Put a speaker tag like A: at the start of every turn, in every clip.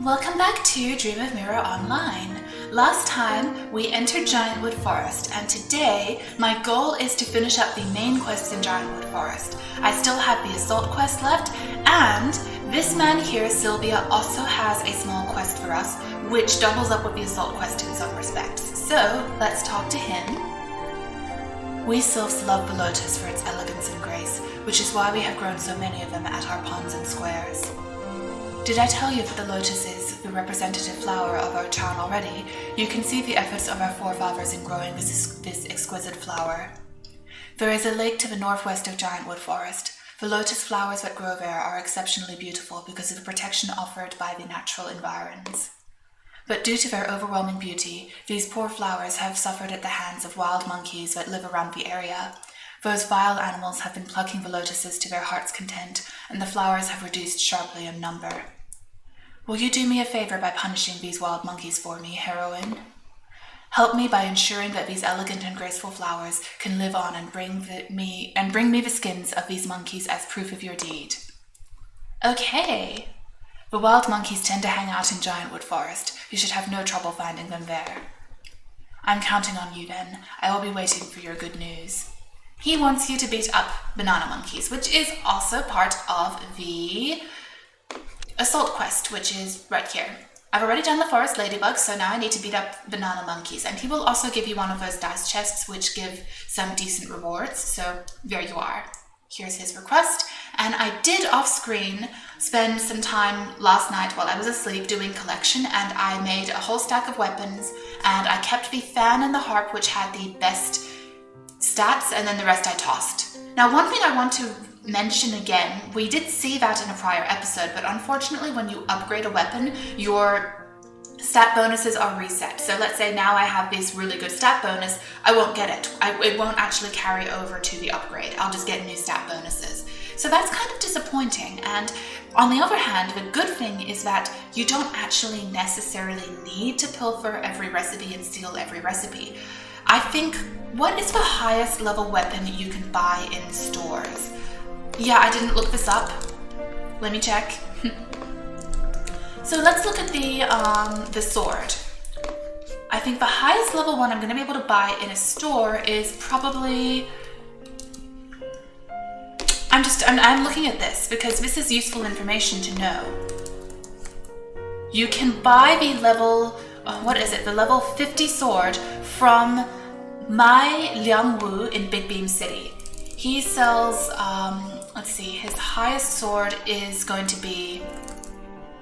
A: Welcome back to Dream of Mirror Online. Last time we entered Giantwood Forest, and today my goal is to finish up the main quests in Giantwood Forest. I still have the assault quest left, and this man here, Sylvia, also has a small quest for us, which doubles up with the assault quest in some respects. So let's talk to him. We sylphs love the lotus for its elegance and grace, which is why we have grown so many of them at our ponds and squares. Did I tell you that the lotus is the representative flower of our town already? You can see the efforts of our forefathers in growing this exquisite flower. There is a lake to the northwest of Giantwood Forest. The lotus flowers that grow there are exceptionally beautiful because of the protection offered by the natural environs. But due to their overwhelming beauty, these poor flowers have suffered at the hands of wild monkeys that live around the area. Those vile animals have been plucking the lotuses to their heart's content, and the flowers have reduced sharply in number. Will you do me a favor by punishing these wild monkeys for me, heroine? Help me by ensuring that these elegant and graceful flowers can live on and bring me the skins of these monkeys as proof of your deed. Okay. The wild monkeys tend to hang out in Giantwood Forest. You should have no trouble finding them there. I'm counting on you then. I will be waiting for your good news. He wants you to beat up banana monkeys, which is also part of the assault quest, which is right here. I've already done the forest ladybugs, so now I need to beat up banana monkeys, and he will also give you one of those dice chests which give some decent rewards, so there you are. Here's his request, and I did off screen spend some time last night while I was asleep doing collection, and I made a whole stack of weapons, and I kept the fan and the harp which had the best stats, and then the rest I tossed. Now, one thing I want to mention again, we did see that in a prior episode, but unfortunately when you upgrade a weapon, your stat bonuses are reset. So let's say now I have this really good stat bonus, I won't get it. It won't actually carry over to the upgrade. I'll just get new stat bonuses. So that's kind of disappointing. And on the other hand, the good thing is that you don't actually necessarily need to pilfer every recipe and steal every recipe. I think, what is the highest level weapon you can buy in stores? Yeah, I didn't look this up. Let me check. So let's look at the sword. I think the highest level one I'm going to be able to buy in a store is probably... I'm looking at this because this is useful information to know. You can buy the level, the level 50 sword from My Liangwu in Big Beam City. He sells, let's see, his highest sword is going to be,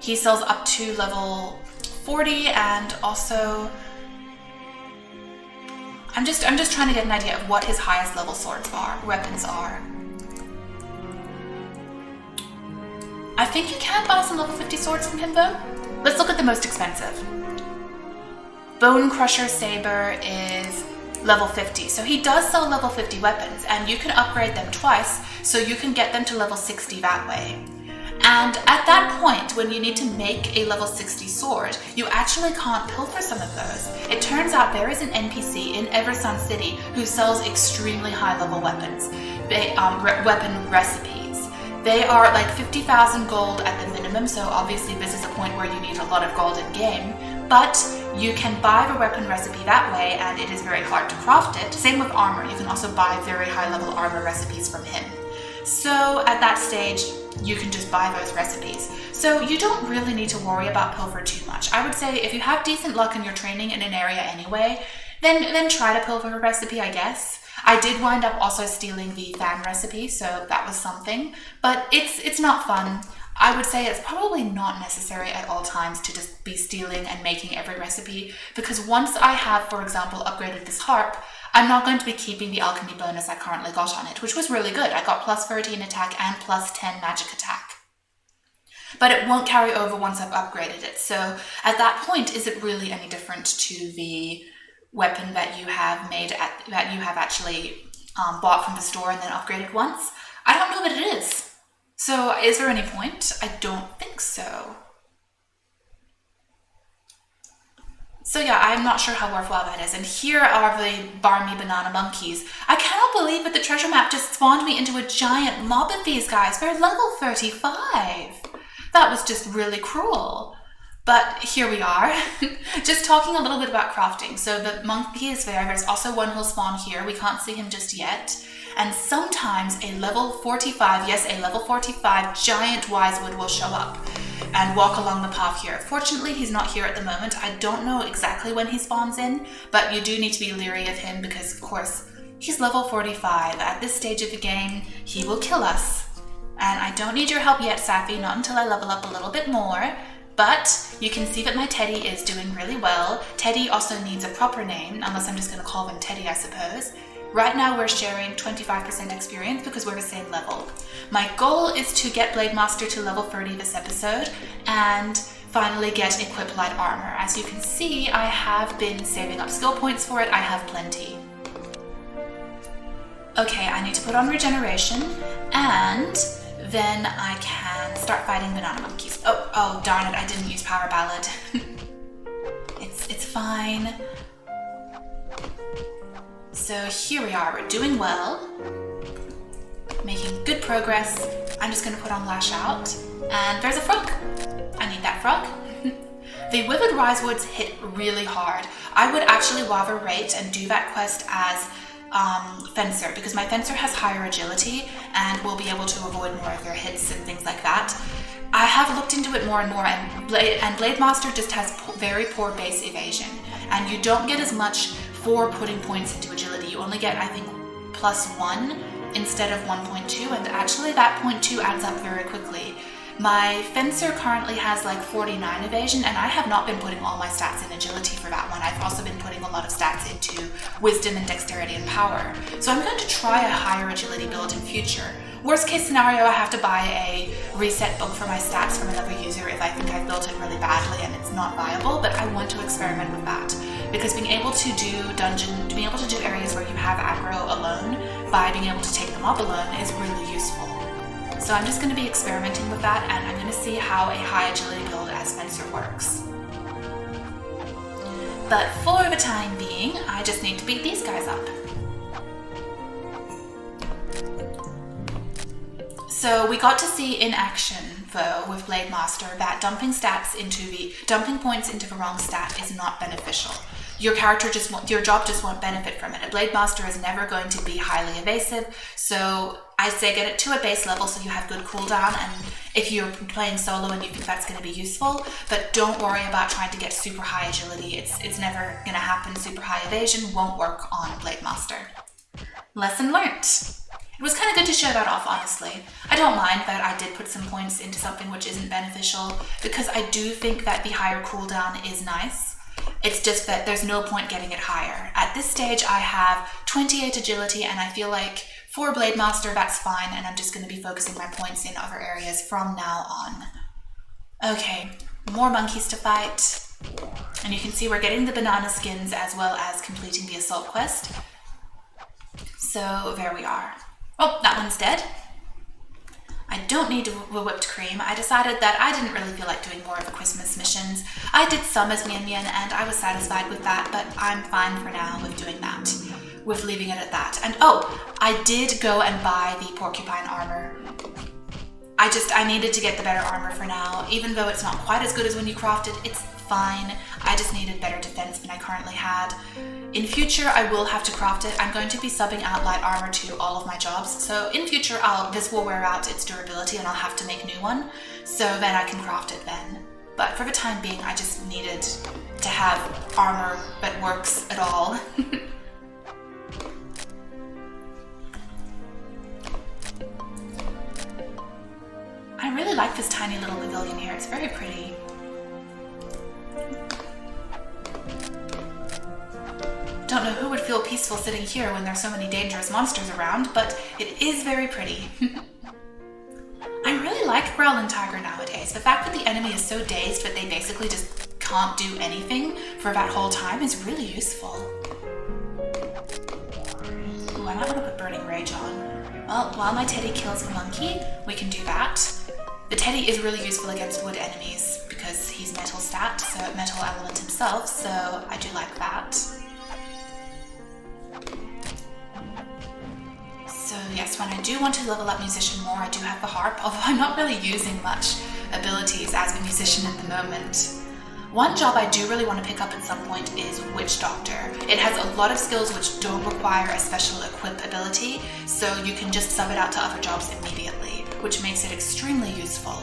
A: he sells up to level 40, and also, I'm just trying to get an idea of what his highest level weapons are. I think you can buy some level 50 swords from him though. Let's look at the most expensive. Bone Crusher Saber is level 50. So he does sell level 50 weapons, and you can upgrade them twice, so you can get them to level 60 that way. And at that point, when you need to make a level 60 sword, you actually can't pilfer some of those. It turns out there is an NPC in Eversun City who sells extremely high level weapons, weapon recipes. They are like 50,000 gold at the minimum, so obviously this is a point where you need a lot of gold in game. But you can buy the weapon recipe that way, and it is very hard to craft it. Same with armor. You can also buy very high level armor recipes from him. So at that stage, you can just buy those recipes. So you don't really need to worry about pilfer too much. I would say if you have decent luck and you're training in an area anyway, then try to pilfer a recipe, I guess. I did wind up also stealing the fan recipe, so that was something. But it's not fun. I would say it's probably not necessary at all times to just be stealing and making every recipe, because once I have, for example, upgraded this harp, I'm not going to be keeping the alchemy bonus I currently got on it, which was really good. I got plus 13 attack and plus 10 magic attack. But it won't carry over once I've upgraded it. So at that point, is it really any different to the weapon that you have actually bought from the store and then upgraded once? I don't know that it is. So, is there any point? I don't think so. So yeah, I'm not sure how worthwhile that is. And here are the barmy banana monkeys. I cannot believe that the treasure map just spawned me into a giant mob of these guys. They're level 35. That was just really cruel. But here we are, just talking a little bit about crafting. So the monkey is there, there's also one who'll spawn here, we can't see him just yet. And sometimes a level 45, yes, a level 45 giant wisewood will show up and walk along the path here. Fortunately, he's not here at the moment. I don't know exactly when he spawns in, but you do need to be leery of him because, of course, he's level 45. At this stage of the game, he will kill us. And I don't need your help yet, Safi, not until I level up a little bit more. But you can see that my Teddy is doing really well. Teddy also needs a proper name, unless I'm just going to call him Teddy, I suppose. Right now we're sharing 25% experience because we're the same level. My goal is to get Blade Master to level 30 this episode and finally get equip light armor. As you can see, I have been saving up skill points for it. I have plenty. Okay, I need to put on regeneration and then I can start fighting banana monkeys. Oh darn it, I didn't use power ballad. It's fine. So here we are, we're doing well, making good progress. I'm just going to put on Lash Out, and there's a frog. I need that frog. The Withered Risewoods hit really hard. I would actually rather rate and do that quest as Fencer, because my Fencer has higher agility and will be able to avoid more of their hits and things like that. I have looked into it more and more, and Blade Master just has very poor base evasion, and you don't get as much for putting points into agility. You only get, I think, +1 instead of 1.2, and actually that 0.2 adds up very quickly. My Fencer currently has like 49 evasion, and I have not been putting all my stats in agility for that one. I've also been putting a lot of stats into wisdom and dexterity and power. So I'm going to try a higher agility build in future. Worst case scenario, I have to buy a reset book for my stats from another user if I think I've built it really badly and it's not viable, but I want to experiment with that. Because being able to do being able to do areas where you have aggro alone by being able to take them up alone is really useful. So I'm just going to be experimenting with that, and I'm going to see how a high agility build as Fencer works. But for the time being, I just need to beat these guys up. So we got to see in action, though, with Blade Master that dumping points into the wrong stat is not beneficial. Your job just won't benefit from it. A Blade Master is never going to be highly evasive, so I say get it to a base level so you have good cooldown, and if you're playing solo and you think that's going to be useful, but don't worry about trying to get super high agility. It's never going to happen. Super high evasion won't work on a Blade Master. Lesson learnt. It was kind of good to show that off, honestly. I don't mind that I did put some points into something which isn't beneficial, because I do think that the higher cooldown is nice. It's just that there's no point getting it higher. At this stage, I have 28 agility, and I feel like for Blade Master, that's fine, and I'm just going to be focusing my points in other areas from now on. Okay, more monkeys to fight. And you can see we're getting the banana skins as well as completing the assault quest. So there we are. Oh, that one's dead. I don't need the whipped cream. I decided that I didn't really feel like doing more of the Christmas missions. I did some as Mian Mian and I was satisfied with that, but I'm fine for now with doing that, with leaving it at that. And oh, I did go and buy the porcupine armor. I needed to get the better armor for now. Even though it's not quite as good as when you craft it, it's fine. I just needed better defense than I currently had. In future, I will have to craft it. I'm going to be subbing out light armor to all of my jobs. So in future, this will wear out its durability and I'll have to make a new one. So then I can craft it then. But for the time being, I just needed to have armor that works at all. I really like this tiny little pavilion here. It's very pretty. Don't know who would feel peaceful sitting here when there's so many dangerous monsters around, but it is very pretty. I really like Growlin' Tiger nowadays. The fact that the enemy is so dazed that they basically just can't do anything for that whole time is really useful. Ooh, I might want to put Burning Rage on. Well, while my Teddy kills the monkey, we can do that. The Teddy is really useful against wood enemies because he's metal stat, so metal element himself, so I do like that. So yes, when I do want to level up Musician more, I do have the harp, although I'm not really using much abilities as a musician at the moment. One job I do really want to pick up at some point is Witch Doctor. It has a lot of skills which don't require a special equip ability, so you can just sub it out to other jobs immediately, which makes it extremely useful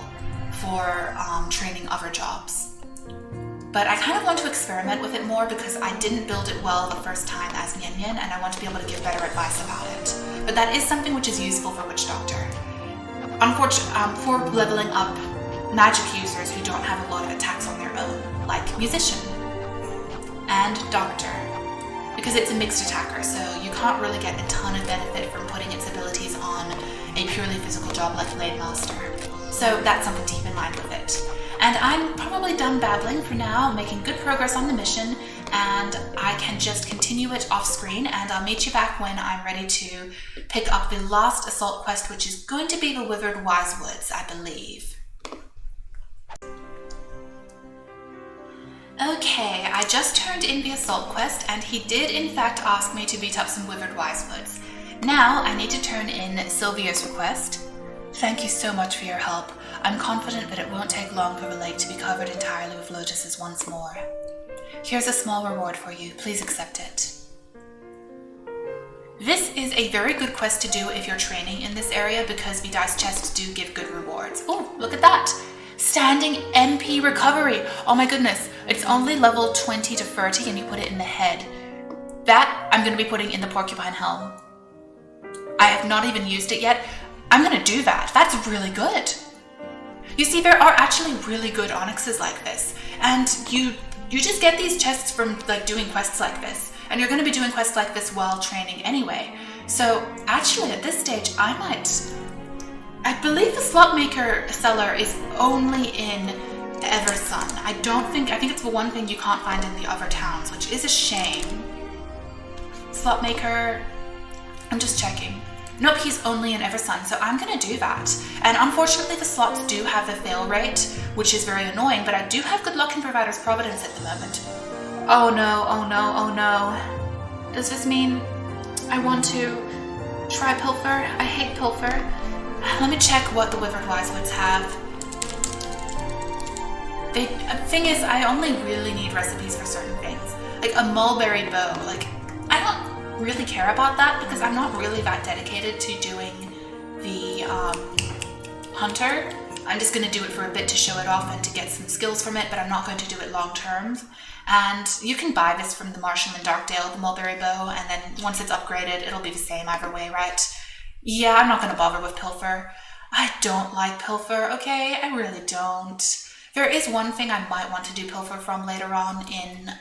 A: for training other jobs. But I kind of want to experiment with it more because I didn't build it well the first time as Nyan Nyan, and I want to be able to give better advice about it. But that is something which is useful for Witch Doctor. Unfortunately, for leveling up magic users who don't have a lot of attacks on their own, like Musician and Doctor, because it's a mixed attacker, so you can't really get a ton of benefit from putting its abilities on a purely physical job like Blade Master. So that's something to keep in mind with it. And I'm probably done babbling for now, making good progress on the mission, and I can just continue it off screen, and I'll meet you back when I'm ready to pick up the last assault quest, which is going to be the Withered Wisewoods, I believe. Okay, I just turned in the assault quest, and he did in fact ask me to beat up some Withered Wisewoods. Now I need to turn in Sylvia's request. Thank you so much for your help. I'm confident that it won't take long for the lake to be covered entirely with lotuses once more. Here's a small reward for you. Please accept it. This is a very good quest to do if you're training in this area because the dice chests do give good rewards. Oh, look at that! Standing MP recovery! Oh my goodness, it's only level 20 to 30 and you put it in the head. That I'm going to be putting in the Porcupine Helm. I have not even used it yet. I'm going to do that. That's really good. You see, there are actually really good onyxes like this, and you just get these chests from like doing quests like this, and you're going to be doing quests like this while training anyway. So actually at this stage I believe the slot maker cellar is only in Eversun. I think it's the one thing you can't find in the other towns, which is a shame. Slot maker, I'm just checking. Nope, he's only in Eversun, so I'm going to do that. And unfortunately, the slots do have a fail rate, which is very annoying, but I do have good luck in Provider's Providence at the moment. Oh no, oh no, oh no. Does this mean I want to try Pilfer? I hate Pilfer. Let me check what the Withered Wisewoods have. The thing is, I only really need recipes for certain things. Like a mulberry bow, like, I don't really care about that because I'm not really that dedicated to doing the hunter. I'm just going to do it for a bit to show it off and to get some skills from it, but I'm not going to do it long term. And you can buy this from the Marshal in Darkdale, the mulberry bow, and then once it's upgraded, it'll be the same either way, right? Yeah, I'm not going to bother with Pilfer. I don't like Pilfer, okay? I really don't. There is one thing I might want to do Pilfer from later on in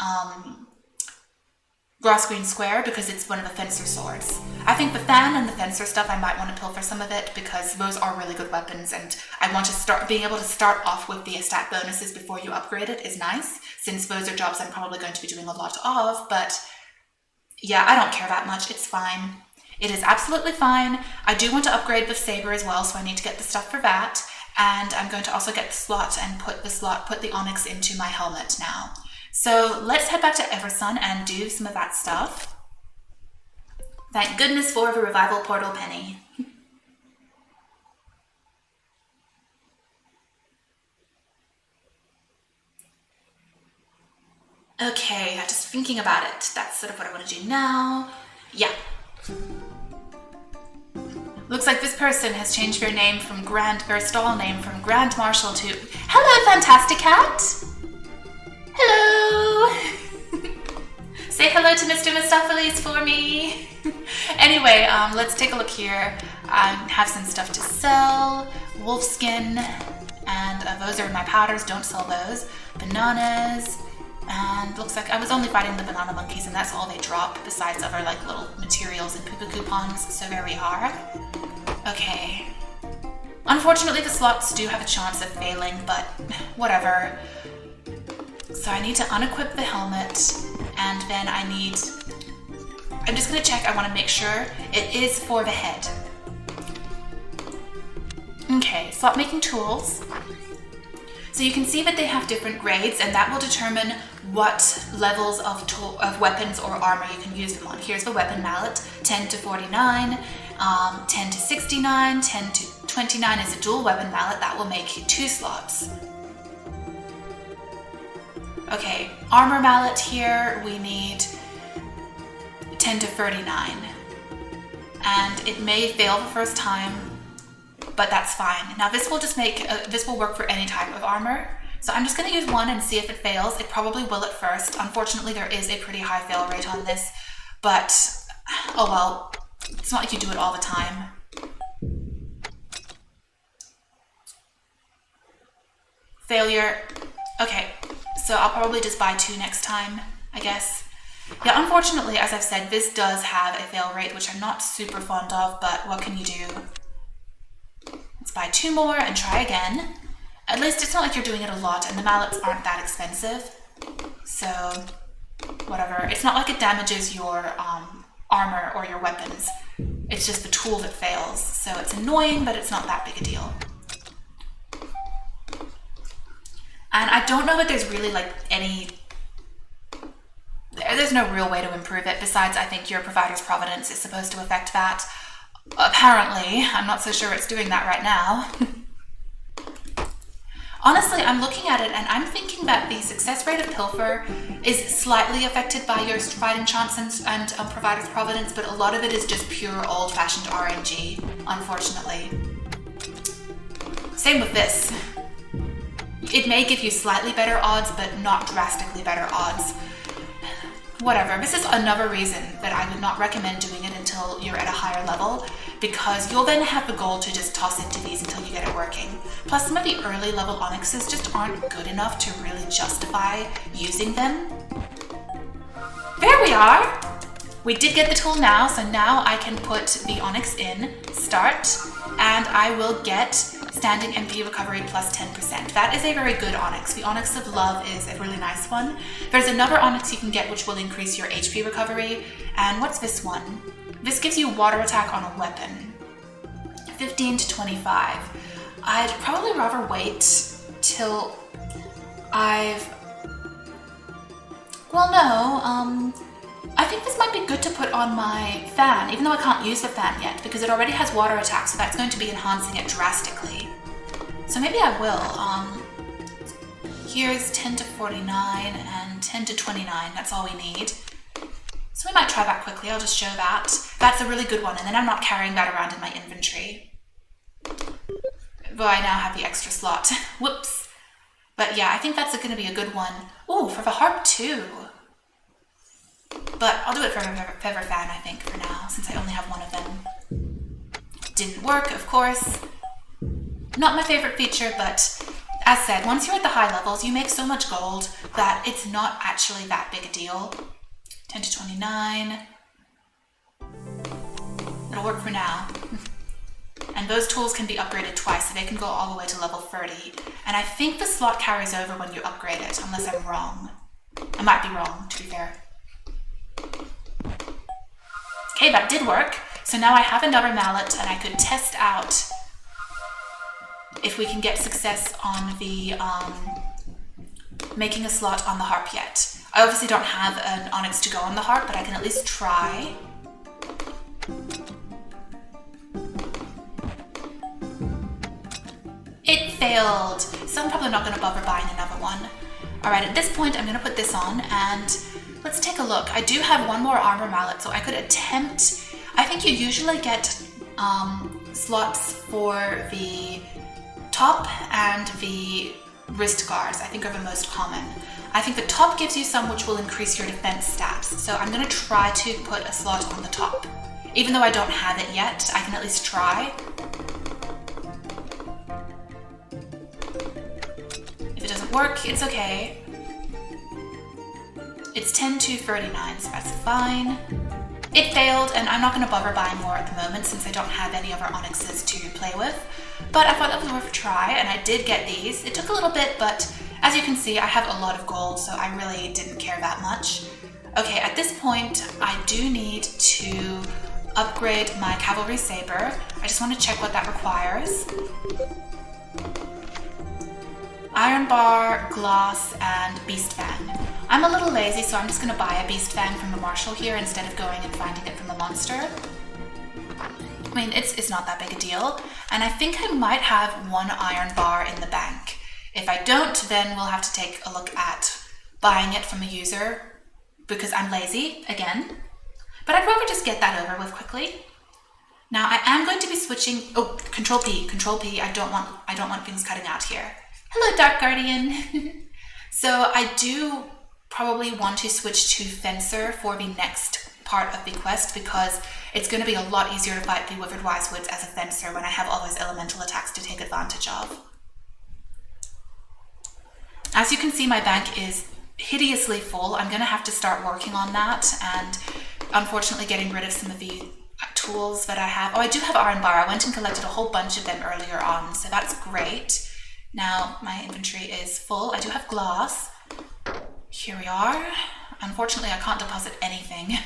A: Grosgreen Square because it's one of the Fencer swords. I think the fan and the Fencer stuff, I might want to pilfer some of it because those are really good weapons, and I want to start being able to start off with the stat bonuses before you upgrade it is nice, since those are jobs I'm probably going to be doing a lot of, but yeah, I don't care that much. It's fine. It is absolutely fine. I do want to upgrade the saber as well, so I need to get the stuff for that, and I'm going to also get the slot and put the onyx into my helmet now. So let's head back to Eversun and do some of that stuff. Thank goodness for the revival portal penny. Okay, I'm just thinking about it. That's sort of what I want to do now. Yeah. Looks like this person has changed their name from stall name from Grand Marshal to Hello, Fantastic Cat! Hello! Say hello to Mr. Mistopheles for me. Anyway, let's take a look here. I have some stuff to sell. Wolfskin, and those are my powders. Don't sell those. Bananas, and looks like I was only fighting the banana monkeys, and that's all they drop, besides other like little materials and poo-poo coupons. So there we are. Okay. Unfortunately, the slots do have a chance of failing, but whatever. So I need to unequip the helmet, and then I'm just going to check, I want to make sure it is for the head. Okay, slot making tools. So you can see that they have different grades, and that will determine what levels of weapons or armor you can use them on. Here's the weapon mallet, 10 to 49, 10 to 69, 10 to 29 is a dual weapon mallet. That will make 2 slots. Okay, armor mallet here, we need 10 to 39. And it may fail the first time, but that's fine. Now this will just this will work for any type of armor. So I'm just gonna use one and see if it fails. It probably will at first. Unfortunately, there is a pretty high fail rate on this, but oh well, it's not like you do it all the time. Failure. Okay, so I'll probably just buy 2 next time, I guess. Yeah, unfortunately, as I've said, this does have a fail rate, which I'm not super fond of, but what can you do? Let's buy 2 more and try again. At least it's not like you're doing it a lot, and the mallets aren't that expensive. So, whatever. It's not like it damages your armor or your weapons. It's just the tool that fails. So it's annoying, but it's not that big a deal. And I don't know that there's really like there's no real way to improve it, besides I think your provider's providence is supposed to affect that. Apparently, I'm not so sure it's doing that right now. Honestly, I'm looking at it and I'm thinking that the success rate of Pilfer is slightly affected by your fighting chance and provider's providence, but a lot of it is just pure old-fashioned RNG, unfortunately. Same with this. It may give you slightly better odds, but not drastically better odds. Whatever, this is another reason that I would not recommend doing it until you're at a higher level, because you'll then have the goal to just toss into these until you get it working. Plus, some of the early level onyxes just aren't good enough to really justify using them. There we are! We did get the tool now, so now I can put the onyx in, start, and I will get standing MP recovery plus 10%. That is a very good onyx. The Onyx of Love is a really nice one. There's another onyx you can get which will increase your HP recovery. And what's this one? This gives you water attack on a weapon. 15 to 25. I'd probably rather wait till I think this might be good to put on my fan, even though I can't use the fan yet, because it already has water attack, so that's going to be enhancing it drastically. So maybe I will. Here's 10 to 49 and 10 to 29, that's all we need. So we might try that quickly, I'll just show that. That's a really good one, and then I'm not carrying that around in my inventory. Though I now have the extra slot. Whoops. But yeah, I think that's going to be a good one. Ooh, for the harp too. But I'll do it for Feather Fan, I think, for now, since I only have one of them. Didn't work, of course. Not my favorite feature, but as said, once you're at the high levels, you make so much gold that it's not actually that big a deal. 10 to 29. It'll work for now. And those tools can be upgraded twice, so they can go all the way to level 30. And I think the slot carries over when you upgrade it, unless I'm wrong. I might be wrong, to be fair. Okay, that did work. So now I have another mallet and I could test out if we can get success on the making a slot on the harp yet. I obviously don't have an onyx to go on the harp, but I can at least try. It failed, so I'm probably not going to bother buying another one. Alright, at this point I'm going to put this on and let's take a look. I do have one more armor mallet, so I could attempt. I think you usually get slots for the top and the wrist guards, I think are the most common. I think the top gives you some which will increase your defense stats, so I'm going to try to put a slot on the top. Even though I don't have it yet, I can at least try. If it doesn't work, it's okay. It's 10 to 39, so that's fine. It failed, and I'm not going to bother buying more at the moment since I don't have any other onyxes to play with. But I thought that was worth a try, and I did get these. It took a little bit, but as you can see, I have a lot of gold, so I really didn't care that much. Okay, at this point, I do need to upgrade my cavalry saber. I just want to check what that requires. Iron bar, glass, and beast fan. I'm a little lazy, so I'm just going to buy a beast fan from the marshal here instead of going and finding it from the monster. I mean, it's not that big a deal, and I think I might have one iron bar in the bank. If I don't, then we'll have to take a look at buying it from a user because I'm lazy again. But I'd rather just get that over with quickly. Now I am going to be switching. Oh, Control P. I don't want things cutting out here. Hello, Dark Guardian. So I do probably want to switch to Fencer for the next part of the quest because it's going to be a lot easier to fight the Withered Wisewoods as a Fencer when I have all those elemental attacks to take advantage of. As you can see, my bank is hideously full. I'm going to have to start working on that and unfortunately getting rid of some of the tools that I have. Oh, I do have iron bar. I went and collected a whole bunch of them earlier on, so that's great. Now my inventory is full. I do have glass. Here we are. Unfortunately, I can't deposit anything.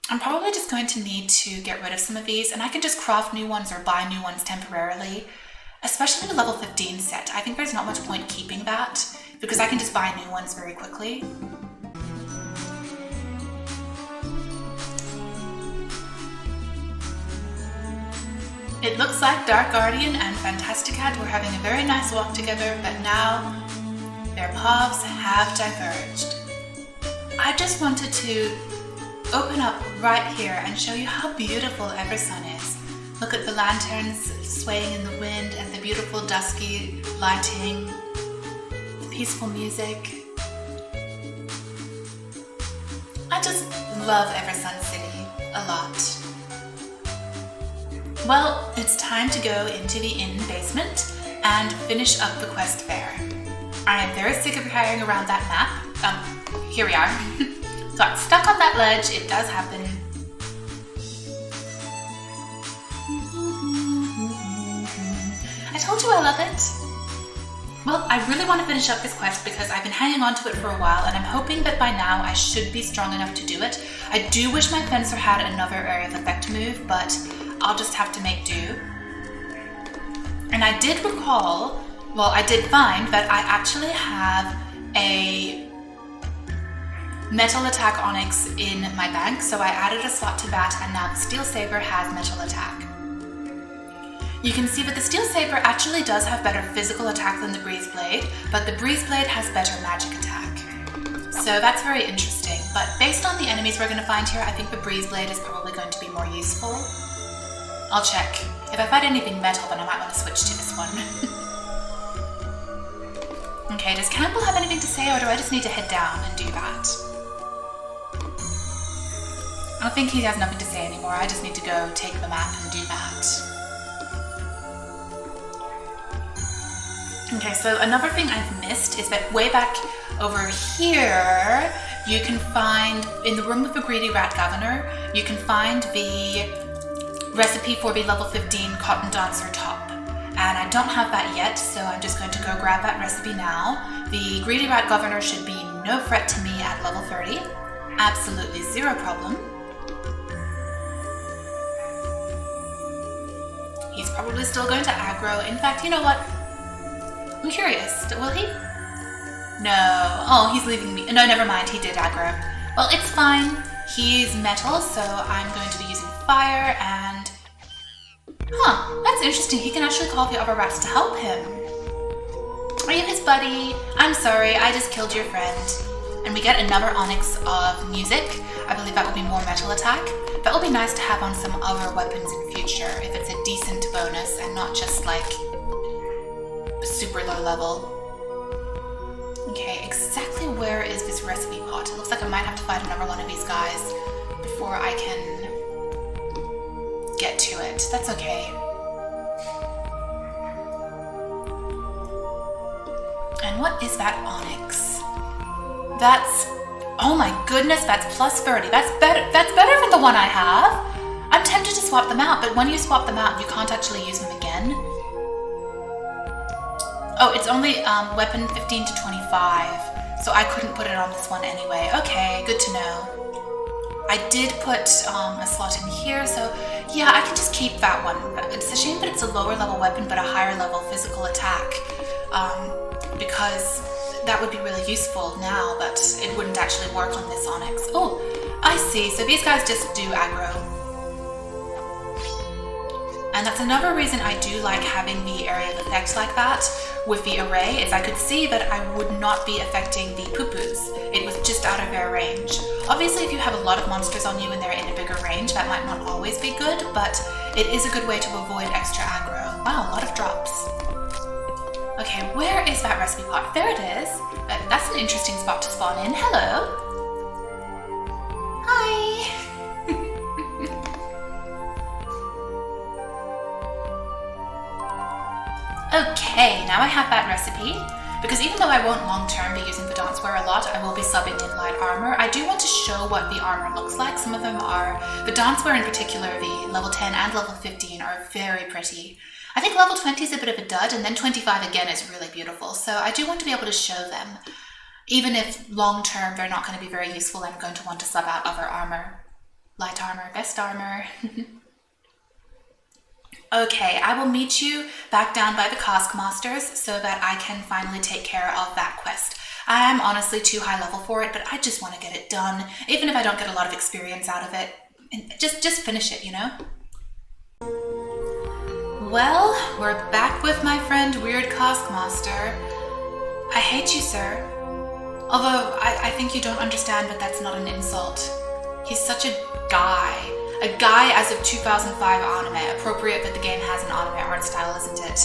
A: I'm probably just going to need to get rid of some of these, and I can just craft new ones or buy new ones temporarily, especially the level 15 set. I think there's not much point keeping that because I can just buy new ones very quickly. It looks like Dark Guardian and Fantasticat were having a very nice walk together, but now their paths have diverged. I just wanted to open up right here and show you how beautiful Eversun is. Look at the lanterns swaying in the wind and the beautiful dusky lighting, the peaceful music. I just love Eversun City a lot. Well, it's time to go into the inn basement and finish up the quest there. I am very sick of carrying around that map. Here we are. Got stuck on that ledge, it does happen. I told you I love it. Well, I really want to finish up this quest because I've been hanging on to it for a while and I'm hoping that by now I should be strong enough to do it. I do wish my Fencer had another area of effect move, but I'll just have to make do. And I did recall, well, I did find that I actually have a metal attack onyx in my bank, so I added a slot to that and now the steel saber has metal attack. You can see that the steel saber actually does have better physical attack than the breeze blade, but the breeze blade has better magic attack. So that's very interesting, but based on the enemies we're going to find here, I think the breeze blade is probably going to be more useful. I'll check. If I find anything metal, then I might want to switch to this one. Okay, does Campbell have anything to say, or do I just need to head down and do that? I don't think he has nothing to say anymore. I just need to go take the map and do that. Okay, so another thing I've missed is that way back over here, you can find, in the room with the greedy rat governor, you can find the recipe for the level 15 cotton dancer top. And I don't have that yet, so I'm just going to go grab that recipe now. The greedy rat governor should be no threat to me at level 30. Absolutely zero problem. He's probably still going to aggro. In fact, you know what? I'm curious. Will he? No. Oh, he's leaving me. No, never mind. He did aggro. Well, it's fine. He's metal, so I'm going to be using fire and... Huh, that's interesting. He can actually call the other rats to help him. Are you his buddy? I'm sorry, I just killed your friend. And we get another onyx of music. I believe that will be more metal attack. That will be nice to have on some other weapons in future if it's a decent bonus and not just like super low level. Okay, exactly where is this recipe pot? It looks like I might have to fight another one of these guys before I can get to it. That's okay. And what is that onyx? That's, oh my goodness, that's plus 30. That's better than the one I have. I'm tempted to swap them out, but when you swap them out, you can't actually use them again. Oh, it's only weapon 15 to 25, so I couldn't put it on this one anyway. Okay, good to know. I did put a slot in here, so yeah, I can just keep that one. It's a shame that it's a lower level weapon, but a higher level physical attack, because that would be really useful now, but it wouldn't actually work on this onyx. Oh, I see. So these guys just do aggro. And that's another reason I do like having the area of effect like that, with the array is I could see that I would not be affecting the poo-poos. It was just out of their range. Obviously, if you have a lot of monsters on you and they're in a bigger range, that might not always be good, but it is a good way to avoid extra aggro. Wow, a lot of drops. Okay, where is that recipe pot? There it is. That's an interesting spot to spawn in. Hello. Hi. Okay, now I have that recipe. Because even though I won't long-term be using the Dancewear a lot, I will be subbing in light armor. I do want to show what the armor looks like. Some of them are, the Dancewear in particular, the level 10 and level 15 are very pretty. I think level 20 is a bit of a dud, and then 25 again is really beautiful. So I do want to be able to show them. Even if long-term they're not going to be very useful, I'm going to want to sub out other armor. Light armor, best armor. Okay, I will meet you back down by the Cask Masters so that I can finally take care of that quest. I am honestly too high level for it, but I just want to get it done, even if I don't get a lot of experience out of it. And just finish it, you know? Well, we're back with my friend Weird Cask Master. I hate you, sir. Although, I think you don't understand, but that's not an insult. He's such a guy. A guy as of 2005 anime. Appropriate that the game has an anime art style, isn't it?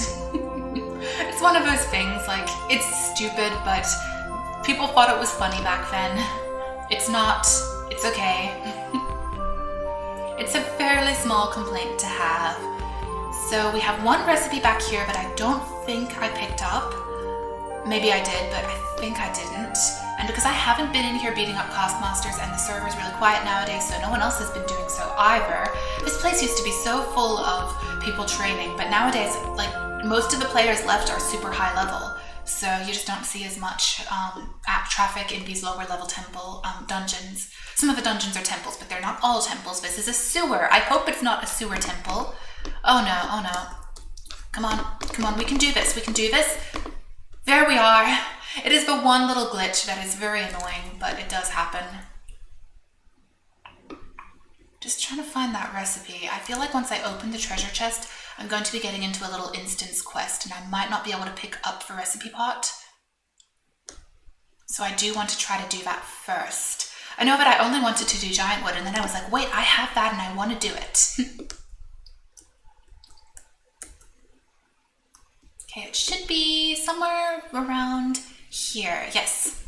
A: It's one of those things, like, it's stupid, but people thought it was funny back then. It's not. It's okay. It's a fairly small complaint to have. So we have one recipe back here that I don't think I picked up. Maybe I did, but I think I didn't. And because I haven't been in here beating up Cask Masters and the server's really quiet nowadays, so no one else has been doing so either. This place used to be so full of people training, but nowadays, like, most of the players left are super high level, so you just don't see as much traffic in these lower level temple dungeons. Some of the dungeons are temples, but they're not all temples. This is a sewer. I hope it's not a sewer temple. Oh no, oh no. Come on, we can do this, we can do this. There we are. It is the one little glitch that is very annoying, but it does happen. Just trying to find that recipe. I feel like once I open the treasure chest, I'm going to be getting into a little instance quest, and I might not be able to pick up the recipe pot. So I do want to try to do that first. I know that I only wanted to do Giantwood, and then I was like, wait, I have that and I want to do it. Okay, it should be somewhere around here. Yes.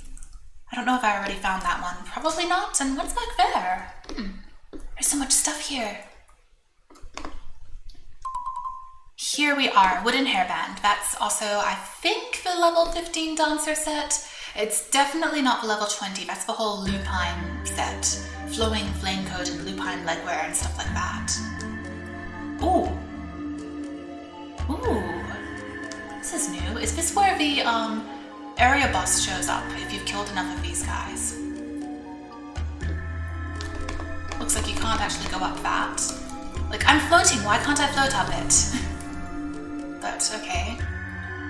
A: I don't know if I already found that one. Probably not. And what's back there? There's so much stuff here. Here we are. Wooden hairband. That's also, I think, the level 15 dancer set. It's definitely not the level 20. That's the whole lupine set. Flowing flame coat and lupine legwear and stuff like that. Ooh. Ooh. This is new. Is this where the area boss shows up if you've killed enough of these guys? Looks like you can't actually go up that. Like, I'm floating, why can't I float up it? But, okay.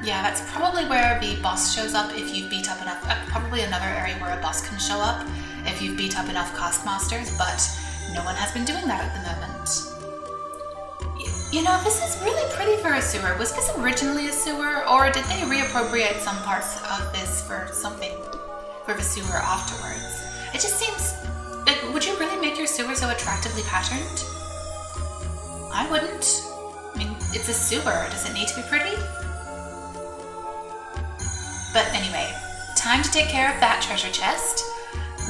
A: Yeah, that's probably where the boss shows up if you've beat up enough, probably another area where a boss can show up if you've beat up enough Cask Masters, but no one has been doing that at the moment. You know, this is really pretty for a sewer. Was this originally a sewer, or did they reappropriate some parts of this for something for the sewer afterwards? It just seems like, would you really make your sewer so attractively patterned? I wouldn't. I mean, it's a sewer. Does it need to be pretty? But anyway, time to take care of that treasure chest.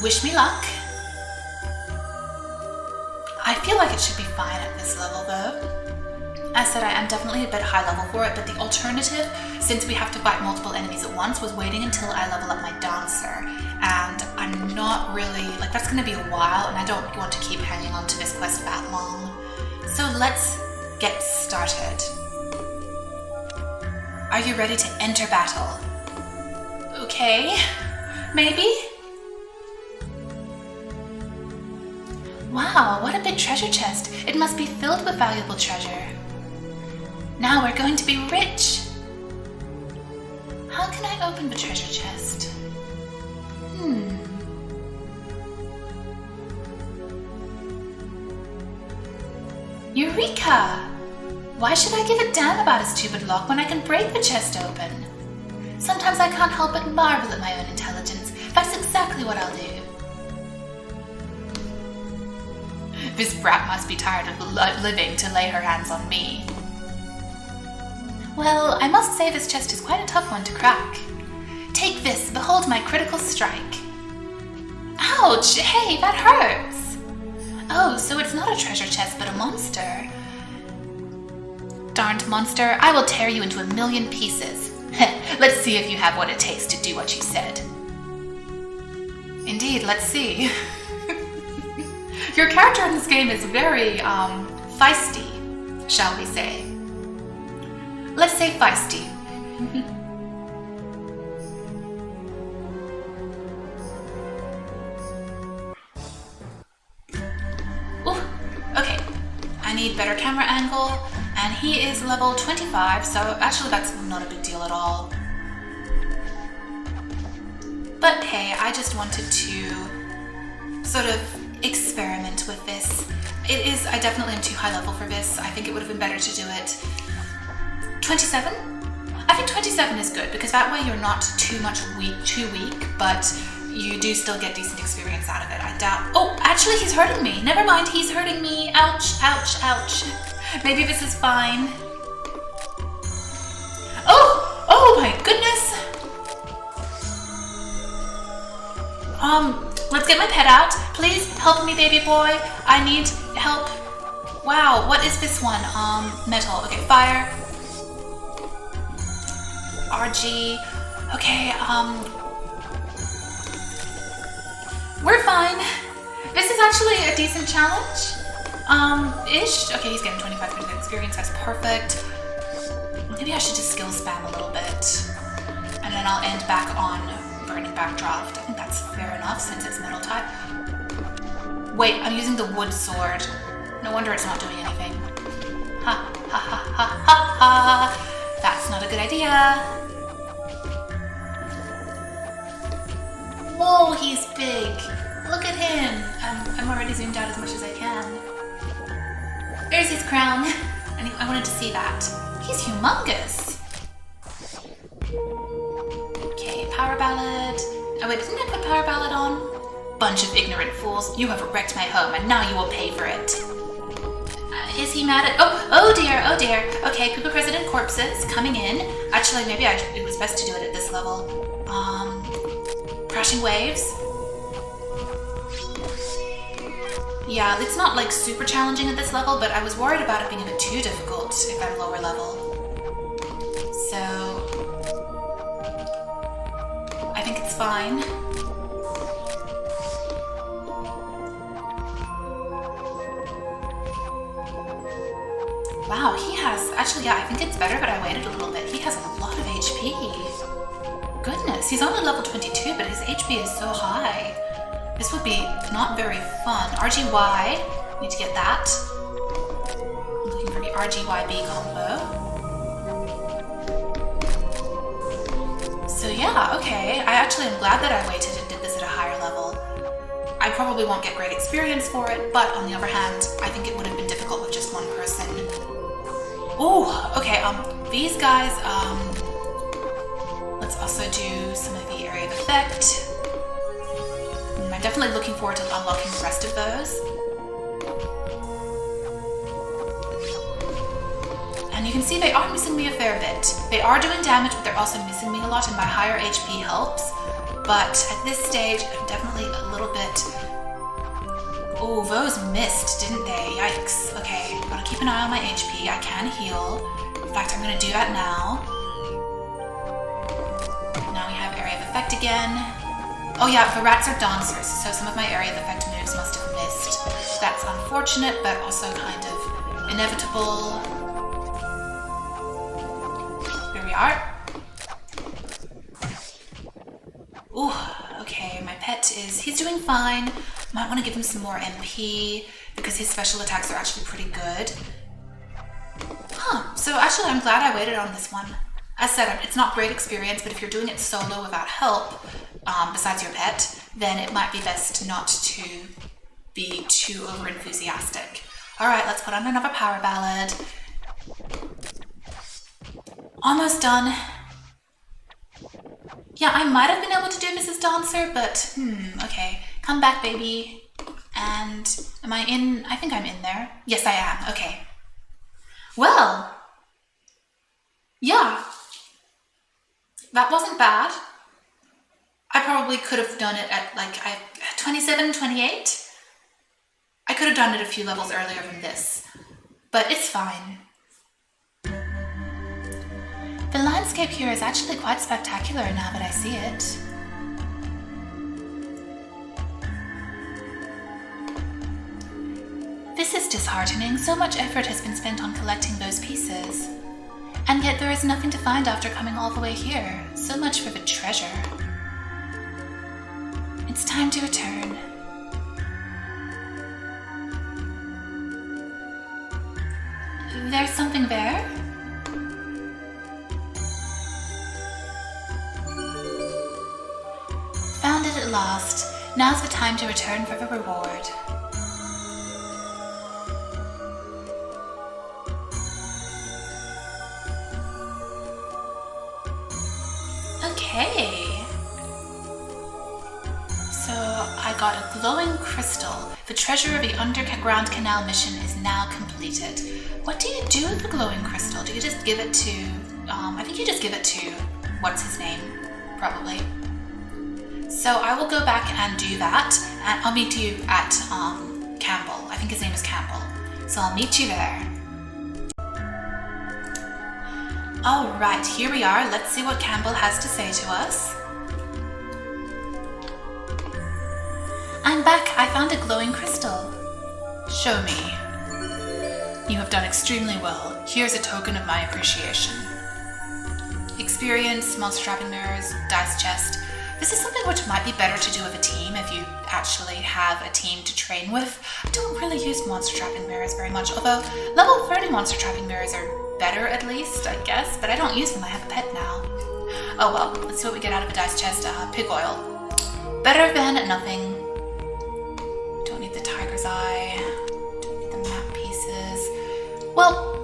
A: Wish me luck. I feel like it should be fine at this level though. As said, I am definitely a bit high level for it, but the alternative, since we have to fight multiple enemies at once, was waiting until I level up my dancer. And I'm not really, like, that's gonna be a while, and I don't want to keep hanging on to this quest that long. So let's get started. Are you ready to enter battle? Okay, maybe? Wow, what a big treasure chest. It must be filled with valuable treasure. Now we're going to be rich. How can I open the treasure chest? Eureka! Why should I give a damn about a stupid lock when I can break the chest open? Sometimes I can't help but marvel at my own intelligence. That's exactly what I'll do. This brat must be tired of living to lay her hands on me. Well, I must say this chest is quite a tough one to crack. Take this, behold my critical strike. Ouch! Hey, that hurts! Oh, so it's not a treasure chest, but a monster. Darned monster, I will tear you into a million pieces. Let's see if you have what it takes to do what you said. Indeed, let's see. Your character in this game is very, feisty, shall we say. Let's say feisty. Ooh, okay. I need better camera angle, and he is level 25, so actually that's not a big deal at all. But hey, I just wanted to sort of experiment with this. I definitely am too high level for this. I think it would have been better to do it 27? I think 27 is good because that way you're not too weak, but you do still get decent experience out of it. I doubt. Oh, actually he's hurting me. Never mind, he's hurting me. Ouch, ouch, ouch. Maybe this is fine. Oh my goodness. Let's get my pet out. Please help me, baby boy. I need help. Wow, what is this one? Metal. Okay, fire. RG. Okay, we're fine. This is actually a decent challenge. Ish. Okay, he's getting 25% experience. That's perfect. Maybe I should just skill spam a little bit. And then I'll end back on Burning Backdraft. I think that's fair enough since it's metal type. Wait, I'm using the wood sword. No wonder it's not doing anything. Ha ha ha ha ha ha. That's not a good idea. Whoa, he's big. Look at him. I'm already zoomed out as much as I can. There's his crown. I wanted to see that. He's humongous. Okay, power ballad. Oh wait, didn't I put power ballad on? Bunch of ignorant fools. You have wrecked my home and now you will pay for it. Is he mad at... Oh dear, oh dear. Okay, Poopa President corpses coming in. Actually, maybe it was best to do it at this level. Crashing waves. Yeah, it's not like super challenging at this level, but I was worried about it being a bit too difficult if I'm lower level. So I think it's fine. Wow, he has, actually, yeah, I think it's better, but I waited a little bit. He has a lot of HP. Goodness, he's only level 22, but his HP is so high. This would be not very fun. RGY, need to get that. I'm looking for the RGYB combo. So yeah, okay. I actually am glad that I waited and did this at a higher level. I probably won't get great experience for it, but on the other hand, I think it would have been difficult with just one person. Oh, okay, these guys, let's also do some of the area of effect. I'm definitely looking forward to unlocking the rest of those. And you can see they are missing me a fair bit. They are doing damage, but they're also missing me a lot, and my higher HP helps. But at this stage, I'm definitely a little bit... Oh, those missed, didn't they? Yikes. Okay, I'm gonna keep an eye on my HP. I can heal. In fact, I'm gonna do that now. Now we have area of effect again. Oh yeah, the rats are dancers, so some of my area of effect moves must have missed. That's unfortunate, but also kind of inevitable. Here we are. Ooh, okay, my pet he's doing fine. Might want to give him some more MP, because his special attacks are actually pretty good. Huh, so actually I'm glad I waited on this one. As said, it's not great experience, but if you're doing it solo without help, besides your pet, then it might be best not to be too over-enthusiastic. Alright, let's put on another power ballad. Almost done. Yeah, I might have been able to do Mrs. Dancer, but okay. Come back, baby. And am I in? I think I'm in there. Yes, I am. Okay. Well, yeah. That wasn't bad. I probably could have done it at like 27, 28. I could have done it a few levels earlier than this, but it's fine. The landscape here is actually quite spectacular now that I see it. This is disheartening. So much effort has been spent on collecting those pieces. And yet there is nothing to find after coming all the way here. So much for the treasure. It's time to return. There's something there? Found it at last. Now's the time to return for the reward. Okay. So I got a glowing crystal. The treasure of the underground canal mission is now completed. What do you do with the glowing crystal? Do you just give it to, I think you just give it to, what's his name? Probably. So I will go back and do that, and I'll meet you at Campbell. I think his name is Campbell. So I'll meet you there. Alright, here we are. Let's see what Campbell has to say to us. I'm back. I found a glowing crystal. Show me. You have done extremely well. Here's a token of my appreciation. Experience, monster trapping mirrors, dice chest. This is something which might be better to do with a team if you actually have a team to train with. I don't really use monster trapping mirrors very much, although level 30 monster trapping mirrors are better at least, I guess, but I don't use them. I have a pet now. Oh well, let's see what we get out of a dice chest. Pig oil. Better than nothing. Don't need the tiger's eye. Don't need the map pieces. Well,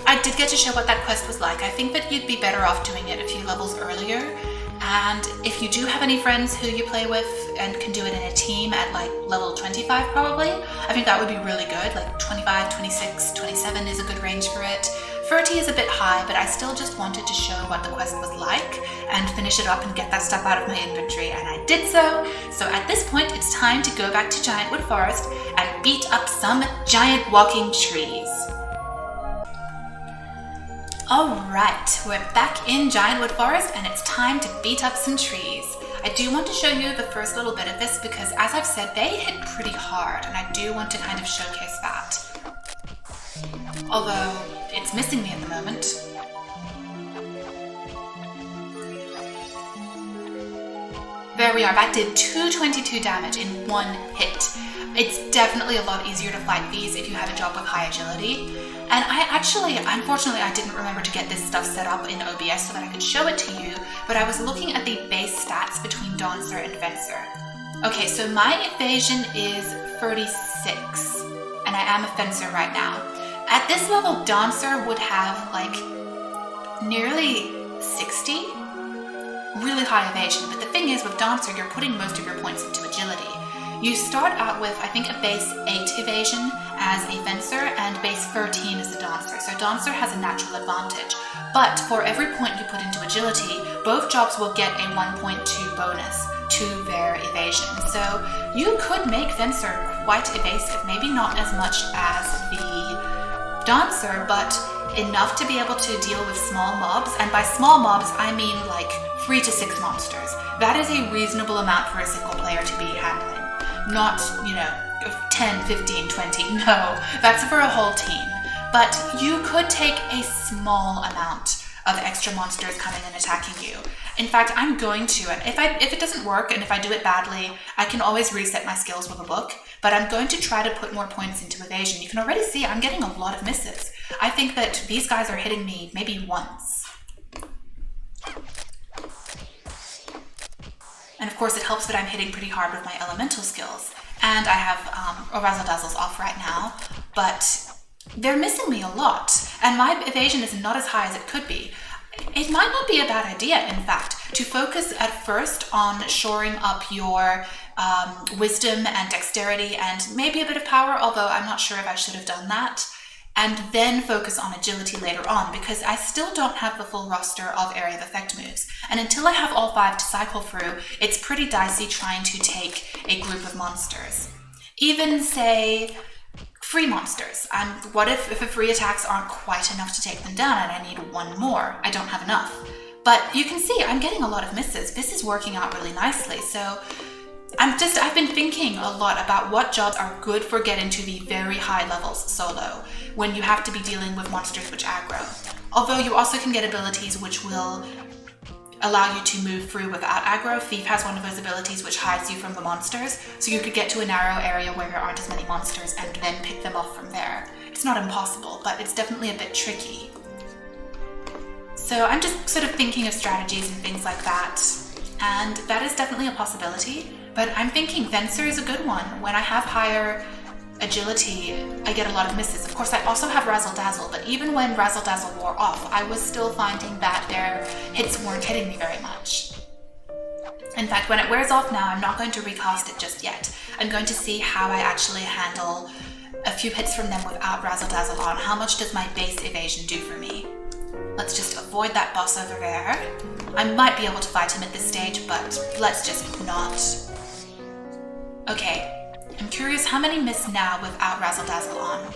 A: I did get to show what that quest was like. I think that you'd be better off doing it a few levels earlier. And if you do have any friends who you play with and can do it in a team at like level 25 probably, I think that would be really good. Like 25, 26, 27 is a good range for it. 30 is a bit high, but I still just wanted to show what the quest was like and finish it up and get that stuff out of my inventory, and I did so. So at this point, it's time to go back to Giantwood Forest and beat up some giant walking trees. Alright, we're back in Giantwood Forest and it's time to beat up some trees. I do want to show you the first little bit of this because, as I've said, they hit pretty hard and I do want to kind of showcase that. Although, it's missing me at the moment. There we are, that did 222 damage in one hit. It's definitely a lot easier to fight these if you have a job with high agility. And unfortunately, I didn't remember to get this stuff set up in OBS so that I could show it to you, but I was looking at the base stats between Dancer and Fencer. Okay, so my evasion is 36, and I am a Fencer right now. At this level, Dancer would have like nearly 60, really high evasion, but the thing is with Dancer, you're putting most of your points into agility. You start out with, I think, a base 8 evasion as a Fencer and base 13 as a Dancer. So Dancer has a natural advantage. But for every point you put into agility, both jobs will get a 1.2 bonus to their evasion. So you could make Fencer quite evasive, maybe not as much as the Dancer, but enough to be able to deal with small mobs. And by small mobs, I mean like 3 to 6 monsters. That is a reasonable amount for a single player to be handling. Not, 10, 15, 20, no, that's for a whole team. But you could take a small amount of extra monsters coming and attacking you. In fact, I'm going to, and if it doesn't work and if I do it badly, I can always reset my skills with a book, but I'm going to try to put more points into evasion. You can already see I'm getting a lot of misses. I think that these guys are hitting me maybe once. And of course it helps that I'm hitting pretty hard with my elemental skills. And I have Razzle Dazzles off right now, but they're missing me a lot. And my evasion is not as high as it could be. It might not be a bad idea, in fact, to focus at first on shoring up your wisdom and dexterity and maybe a bit of power, although I'm not sure if I should have done that, and then focus on agility later on, because I still don't have the full roster of area of effect moves. And until I have all 5 to cycle through, it's pretty dicey trying to take a group of monsters. Even, say, free monsters. And what if the free attacks aren't quite enough to take them down and I need 1 more? I don't have enough. But you can see I'm getting a lot of misses. This is working out really nicely. So I've been thinking a lot about what jobs are good for getting to the very high levels solo, when you have to be dealing with monsters which aggro. Although you also can get abilities which will allow you to move through without aggro. Thief has one of those abilities which hides you from the monsters, so you could get to a narrow area where there aren't as many monsters and then pick them off from there. It's not impossible, but it's definitely a bit tricky. So I'm just sort of thinking of strategies and things like that, and that is definitely a possibility. But I'm thinking Venser is a good one. When I have higher agility, I get a lot of misses. Of course, I also have Razzle Dazzle, but even when Razzle Dazzle wore off, I was still finding that their hits weren't hitting me very much. In fact, when it wears off now, I'm not going to recast it just yet. I'm going to see how I actually handle a few hits from them without Razzle Dazzle on. How much does my base evasion do for me? Let's just avoid that boss over there. I might be able to fight him at this stage, but let's just not. Okay, I'm curious how many miss now without Razzle Dazzle on.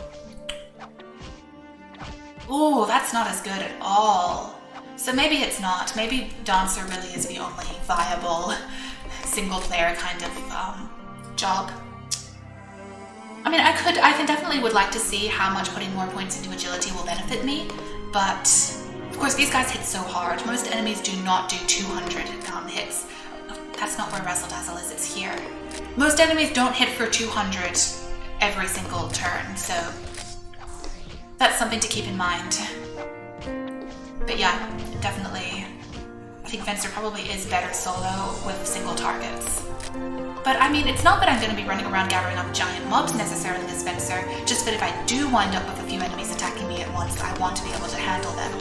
A: Ooh, that's not as good at all. So maybe it's not. Maybe Dancer really is the only viable single player kind of job. I mean, I can definitely would like to see how much putting more points into agility will benefit me, but of course these guys hit so hard. Most enemies do not do 200 hits. That's not where Razzle Dazzle is, it's here. Most enemies don't hit for 200 every single turn, so that's something to keep in mind. But yeah, definitely, I think Venser probably is better solo with single targets. But I mean, it's not that I'm going to be running around gathering up giant mobs necessarily this Venser, just that if I do wind up with a few enemies attacking me at once, I want to be able to handle them.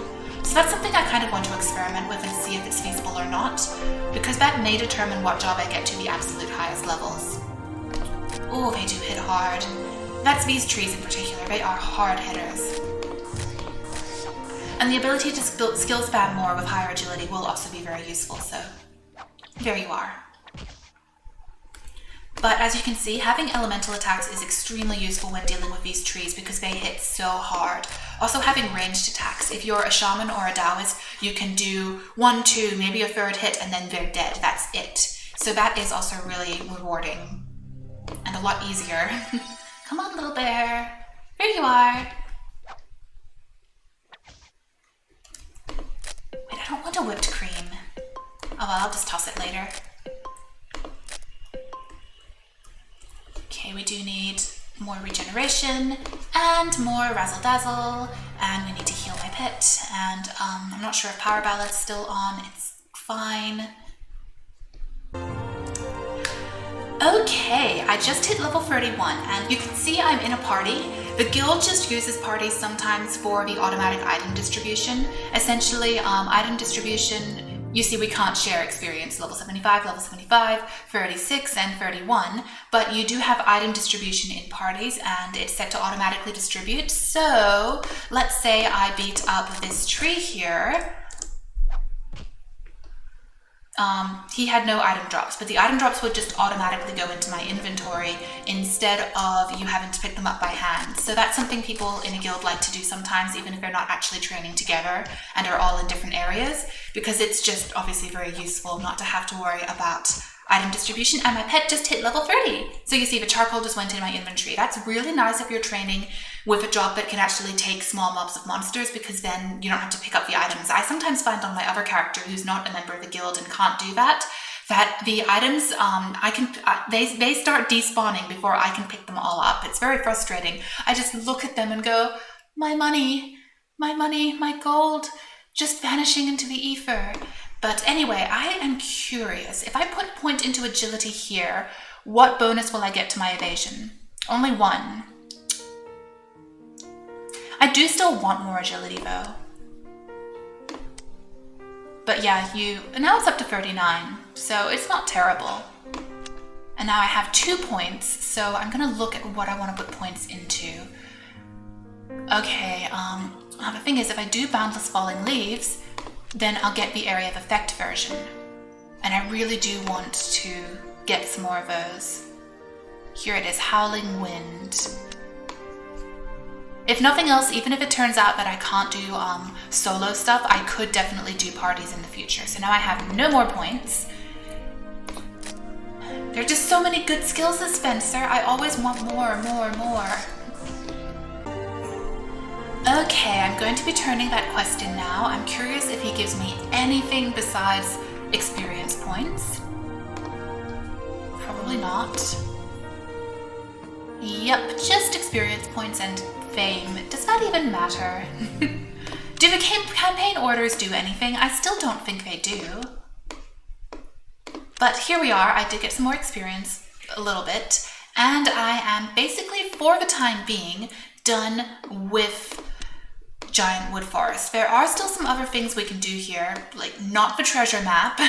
A: So that's something I kind of want to experiment with and see if it's feasible or not, because that may determine what job I get to the absolute highest levels. Oh, they do hit hard. That's these trees in particular, they are hard hitters. And the ability to skill spam more with higher agility will also be very useful, so there you are. But as you can see, having elemental attacks is extremely useful when dealing with these trees because they hit so hard. Also having ranged attacks. If you're a shaman or a Taoist, you can do 1, 2, maybe a 3rd hit and then they're dead. That's it. So that is also really rewarding and a lot easier. Come on, little bear. There you are. Wait, I don't want a whipped cream. Oh well, I'll just toss it later. Okay, we do need more regeneration and more Razzle Dazzle, and we need to heal my pet, and I'm not sure if Power Ballad's still on, it's fine. Okay, I just hit level 31, and you can see I'm in a party. The guild just uses parties sometimes for the automatic item distribution. Essentially, item distribution, you see we can't share experience, level 75, 36, and 31, but you do have item distribution in parties and it's set to automatically distribute. So let's say I beat up this tree here. He had no item drops, but the item drops would just automatically go into my inventory instead of you having to pick them up by hand. So that's something people in a guild like to do sometimes, even if they're not actually training together and are all in different areas, because it's just obviously very useful not to have to worry about item distribution. And my pet just hit level 30. So you see the charcoal just went in my inventory. That's really nice if you're training with a job that can actually take small mobs of monsters, because then you don't have to pick up the items. I sometimes find on my other character who's not a member of the guild and can't do that, that the items, they start despawning before I can pick them all up. It's very frustrating. I just look at them and go, my money, my gold, just vanishing into the ether. But anyway, I am curious. If I put a point into agility here, what bonus will I get to my evasion? Only 1. I do still want more agility though. But yeah, now it's up to 39, so it's not terrible. And now I have 2 points, so I'm gonna look at what I want to put points into. Okay, the thing is, if I do Boundless Falling Leaves, then I'll get the Area of Effect version. And I really do want to get some more of those. Here it is, Howling Wind. If nothing else, even if it turns out that I can't do solo stuff, I could definitely do parties in the future. So now I have no more points. There are just so many good skills this Spencer. I always want more. Okay, I'm going to be turning that quest in now. I'm curious if he gives me anything besides experience points. Probably not. Yep, just experience points and fame. Does that even matter? Do the campaign orders do anything? I still don't think they do. But here we are. I did get some more experience, a little bit, and I am basically, for the time being, done with Giantwood Forest. There are still some other things we can do here, like not the treasure map,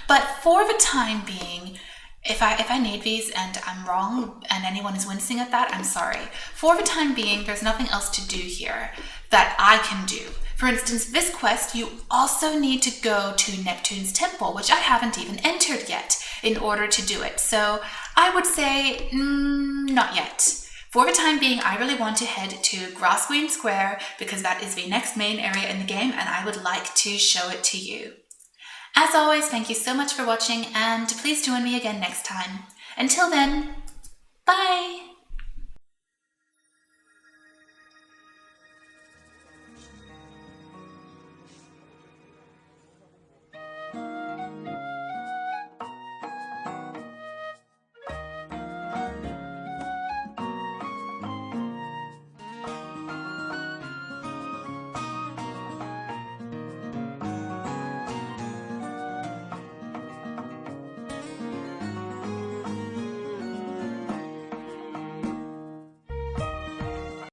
A: but for the time being, if I need these and I'm wrong and anyone is wincing at that, I'm sorry. For the time being, there's nothing else to do here that I can do. For instance, this quest, you also need to go to Neptune's temple, which I haven't even entered yet in order to do it. So I would say, not yet. For the time being, I really want to head to Grassgreen Square because that is the next main area in the game and I would like to show it to you. As always, thank you so much for watching and please join me again next time. Until then, bye!